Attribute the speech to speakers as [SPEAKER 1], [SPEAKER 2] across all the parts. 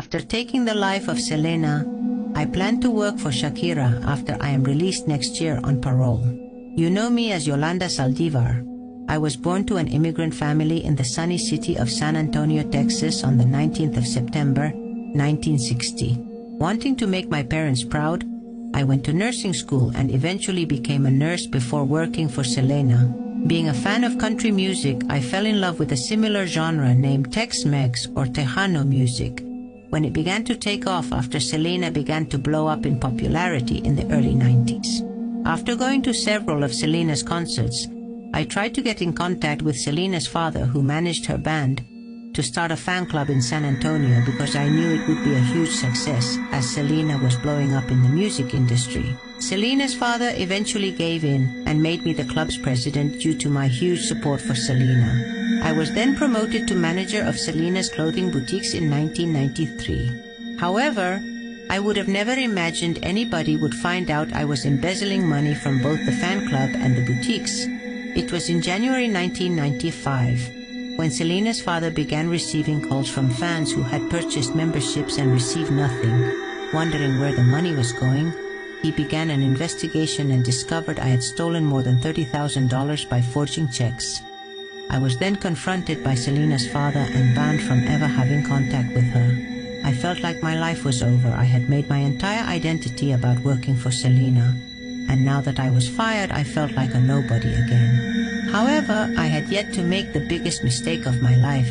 [SPEAKER 1] After taking the life of Selena, I plan to work for Shakira after I am released next year on parole. You know me as Yolanda Saldivar. I was born to an immigrant family in the sunny city of San Antonio, Texas on the 19th of September, 1960. Wanting to make my parents proud, I went to nursing school and eventually became a nurse before working for Selena. Being a fan of country music, I fell in love with a similar genre named Tex-Mex or Tejano music when it began to take off after Selena began to blow up in popularity in the early 90s. After going to several of Selena's concerts, I tried to get in contact with Selena's father, who managed her band, to start a fan club in San Antonio because I knew it would be a huge success as Selena was blowing up in the music industry. Selena's father eventually gave in and made me the club's president due to my huge support for Selena. I was then promoted to manager of Selena's clothing boutiques in 1993. However, I would have never imagined anybody would find out I was embezzling money from both the fan club and the boutiques. It was in January 1995 when Selena's father began receiving calls from fans who had purchased memberships and received nothing. Wondering where the money was going, he began an investigation and discovered I had stolen more than $30,000 by forging checks. I was then confronted by Selena's father and banned from ever having contact with her. I felt like my life was over. I had made my entire identity about working for Selena, and now that I was fired, I felt like a nobody again. However, I had yet to make the biggest mistake of my life.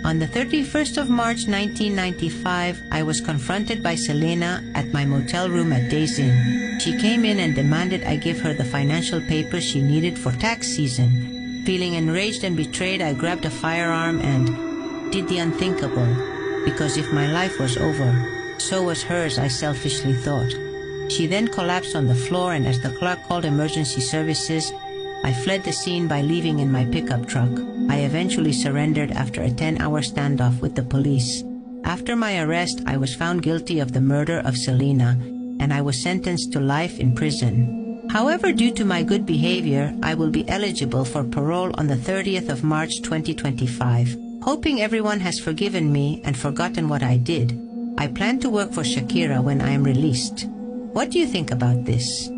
[SPEAKER 1] On the 31st of March 1995, I was confronted by Selena at my motel room at Days Inn. She came in and demanded I give her the financial papers she needed for tax season. Feeling enraged and betrayed, I grabbed a firearm and did the unthinkable, because if my life was over, so was hers, I selfishly thought. She then collapsed on the floor, and as the clerk called emergency services, I fled the scene by leaving in my pickup truck. I eventually surrendered after a 10-hour standoff with the police. After my arrest, I was found guilty of the murder of Selena, and I was sentenced to life in prison. However, due to my good behavior, I will be eligible for parole on the 30th of March 2025. Hoping everyone has forgiven me and forgotten what I did, I plan to work for Shakira when I am released. What do you think about this?